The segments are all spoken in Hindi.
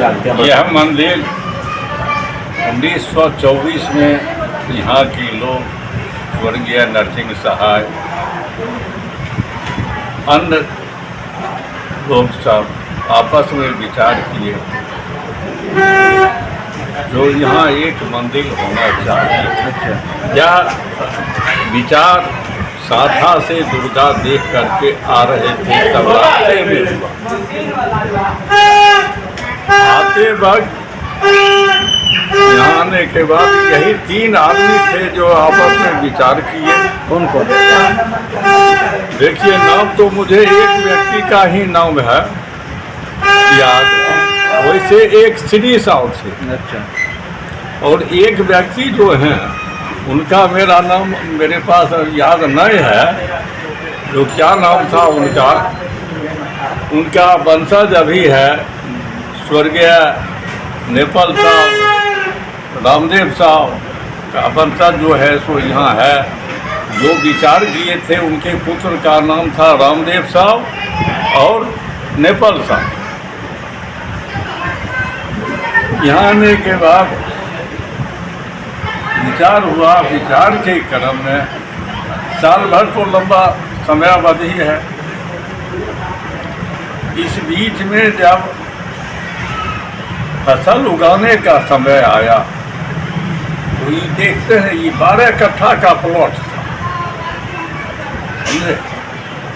जानते हैं। यह मंदिर 1924 में यहाँ के लोग स्वर्गीय नरसिंह सहाय अन्य लोग सब आपस में विचार किए जो यहाँ एक मंदिर होना चाहिए। अच्छा। यह विचार साथा से दुर्गा देख करके आ रहे थे, तब रास्ते में हुआ। आते वक्त यहाँ आने के बाद यही 3 आदमी थे जो आपस में विचार किए। कौन कौन? देखिए, नाम तो मुझे एक व्यक्ति का ही नाम है याद, वैसे एक श्री साहब थे। अच्छा। और एक व्यक्ति जो हैं उनका मेरा नाम मेरे पास याद नहीं है, जो क्या नाम था उनका वंशज अभी है स्वर्गीय नेपाल साहब, रामदेव साहब का वंशज जो है सो यहाँ है। जो विचार किए थे उनके पुत्र का नाम था रामदेव साहब और नेपाल साहब। यहाँ आने के बाद विचार हुआ। विचार के क्रम में साल भर तो लंबा समयावधि है। इस बीच में जब फसल उगाने का समय आया तो ये देखते हैं ये 12 कट्ठा का प्लॉट था, समझे।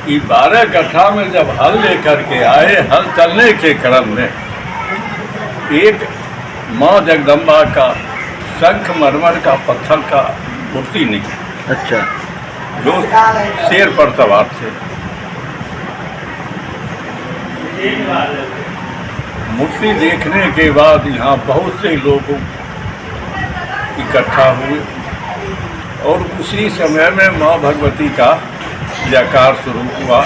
ये 12 कट्ठा में जब हल लेकर के आए, हल चलने के क्रम में एक माँ जगदम्बा का संगमरमर का पत्थर का मूर्ति निकली। अच्छा। जो शेर पर सवार थे। मूर्ति देखने के बाद यहाँ बहुत से लोग इकट्ठा हुए और उसी समय में माँ भगवती का जयकार शुरू हुआ।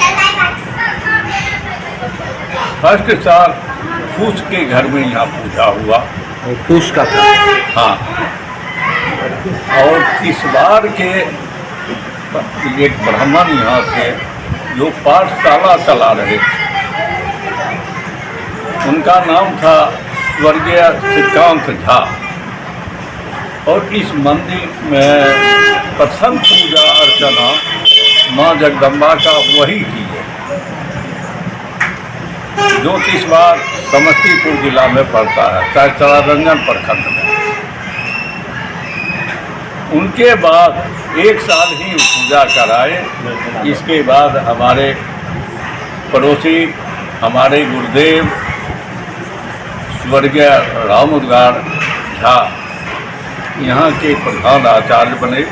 फर्स्ट साल फूस के घर में यहाँ पूजा हुआ। फूस का था? हाँ। और इस बार के एक ब्राह्मण यहाँ थे जो पाठशाला चला रहे थे। उनका नाम था स्वर्गीय श्रीकांत झा। और इस मंदिर में प्रथम पूजा अर्चना माँ जगदम्बा का वही की है, जो इस बार समस्तीपुर जिला में पड़ता है, सरारंजन प्रखंड में। उनके बाद 1 साल ही पूजा कराए। इसके बाद हमारे पड़ोसी हमारे गुरुदेव स्वर्गीय राम उद्गार झा यहाँ के प्रधान आचार्य बने।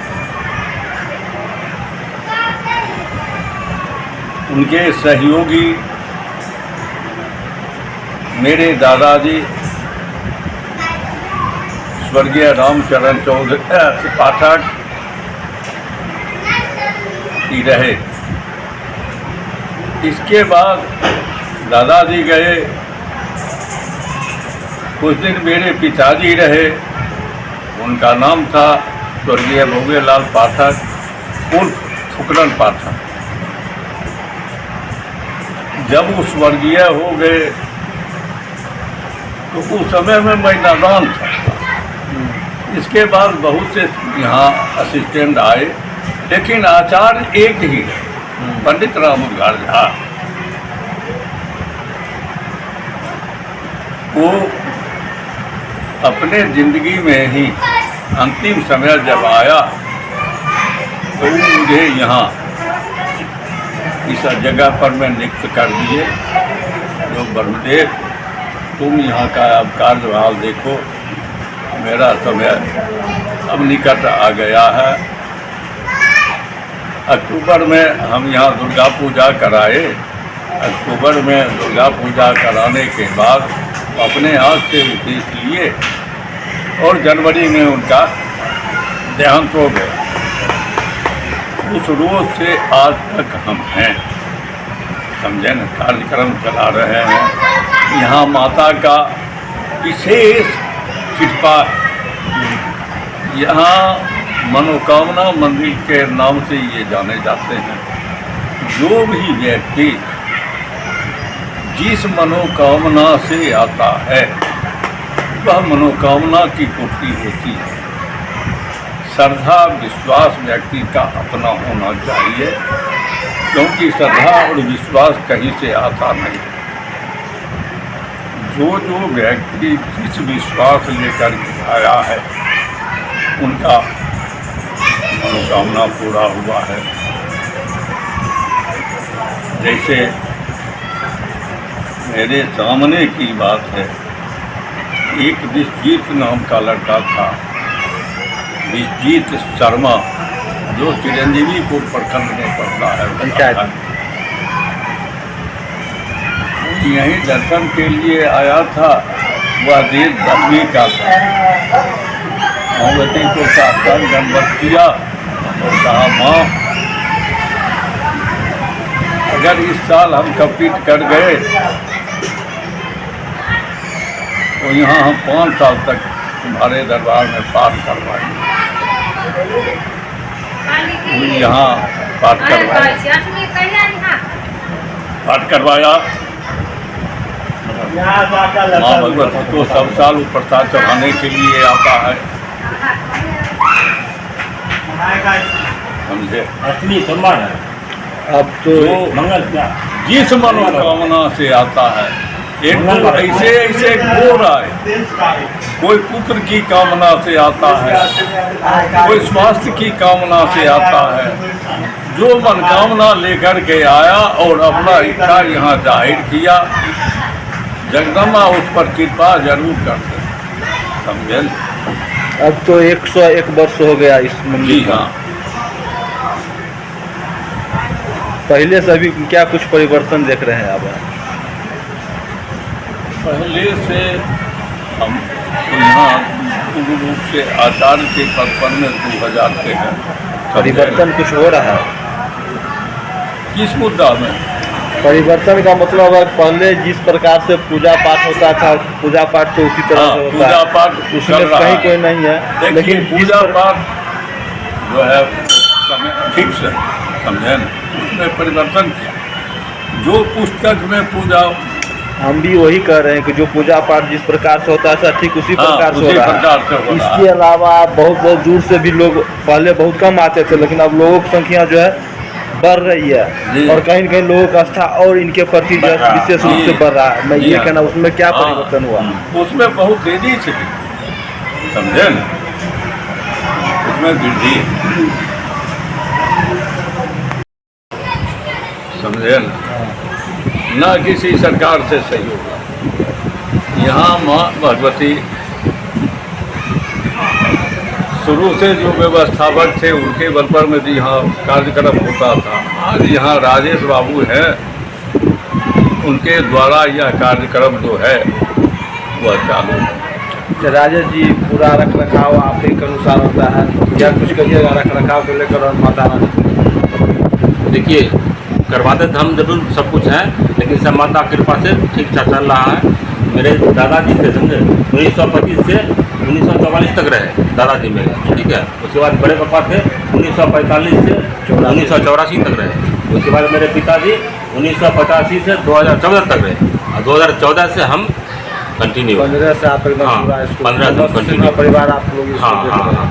उनके सहयोगी मेरे दादाजी स्वर्गीय रामचरण चौधरी पाठक ही रहे। इसके बाद दादाजी गए, कुछ दिन मेरे पिताजी रहे। उनका नाम था स्वर्गीय भोगेलाल पाठक उर्फ फुकरन पाठक। जब वो स्वर्गीय हो गए तो उस समय में मैं नादान था। इसके बाद बहुत से यहाँ असिस्टेंट आए, लेकिन आचार्य एक ही है, पंडित राम उद्गार झा। वो अपने जिंदगी में ही अंतिम समय जब आया तो मुझे यहाँ इस जगह पर मैं नियुक्त कर दिए। जो ब्रह्मदेव तुम यहाँ का अब कार्यभार देखो, मेरा समय अब निकट आ गया है। अक्टूबर में हम यहाँ दुर्गा पूजा कराए। अक्टूबर में दुर्गा पूजा कराने के बाद अपने हाथ से देख लिए और जनवरी में उनका देहांत हो गया। उस रोज से आज तक हम हैं, समझे न, कार्यक्रम चला रहे हैं। यहाँ माता का विशेष कृपा है। यहाँ मनोकामना मंदिर के नाम से ये जाने जाते हैं। जो भी व्यक्ति जिस मनोकामना से आता है वह मनोकामना की पूर्ति होती है। श्रद्धा विश्वास व्यक्ति का अपना होना चाहिए, क्योंकि श्रद्धा और विश्वास कहीं से आता नहीं। जो व्यक्ति जिस विश्वास लेकर आया है उनका मनोकामना पूरा हुआ है। जैसे मेरे सामने की बात है, एक विश्वजीत नाम का लड़का था, विश्वजीत शर्मा, जो चिरंजीवीपुर प्रखंड में पड़ता है पंचायत। यहीं दर्शन के लिए आया था। वह दिन 10वीं का था। भगवती को साक्षात दंडवत किया और कहा, माँ अगर इस साल हम कंप्लीट कर गए तो यहाँ हम 5 साल तक तुम्हारे दरबार में पाठ करवाएंगे। यहाँ पाठ करवाया। माँ भगवती को सब साल प्रसाद चढ़ाने के लिए आता है, समझे। असली सम्मान है। अब तो जिस मनोकामना से आता है, एक तो ऐसे हो रहा है, कोई पुत्र की कामना से आता है, कोई स्वास्थ्य की कामना से आता है। जो मनोकामना लेकर के आया और अपना इच्छा यहाँ जाहिर किया, जगदम्बा उस पर कृपा जरूर करते, समझे। अब तो 101 वर्ष हो गया इस मंदिर जी का। हाँ। पहले से अभी क्या कुछ परिवर्तन देख रहे हैं आप? पहले से हम यहाँ पूर्ण रूप से आचार्य के पद पर में 2000 के हैं। परिवर्तन कुछ हो रहा है? किस मुद्दा में? परिवर्तन का मतलब है पहले जिस प्रकार से पूजा पाठ होता था, पूजा पाठ तो उसी तरह से होता पूजा है, पाठ उसमें चल रहा कहीं है। कोई नहीं है। लेकिन पूजा पाठ जो है समय ठीक से समझे न, उसमें परिवर्तन किया। जो पुस्तक में पूजा, हम भी वही कह रहे हैं कि जो पूजा पाठ जिस प्रकार से होता था ठीक उसी प्रकार से हो उसी रहा प्रकार से है। हो रहा इसके अलावा बहुत दूर से भी लोग पहले बहुत कम आते थे, लेकिन अब लोगों की संख्या जो है बढ़ रही है और कहीं न कहीं लोगों का आस्था और इनके प्रति जो है विशेष रूप से बढ़ रहा है। मैं ये कहना, उसमें क्या परिवर्तन हुआ? उसमें बहुत तेजी से समझे न, उसमें वृद्धि समझे न किसी सरकार से सहयोग। यहाँ माँ भगवती शुरू से जो व्यवस्थापक थे उनके बल पर में यहाँ कार्यक्रम होता था। आज यहाँ राजेश बाबू हैं, उनके द्वारा यह कार्यक्रम जो है वह चालू है। राजेश जी, पूरा रख रखाव आप ही के अनुसार होता है या कुछ कहिएगा रख रखाव को लेकर? और माता रानी देखिए, करवाते तो हम जरूर सब कुछ हैं, लेकिन सब माता कृपा से ठीक ठाक चल रहा है। मेरे दादाजी थे, समझे, 1925 से 1944 तक रहे दादाजी मेरे, ठीक है। उसके बाद बड़े पापा थे 1945 से 1984 तक रहे। उसके बाद मेरे पिताजी 1985 से 2014 तक रहे और 2014 से हम कंटिन्यू। 15 से आप एकदम हाँ, पूरा 15 से कंटिन्यू परिवार आप लोग हाँ हाँ हाँ।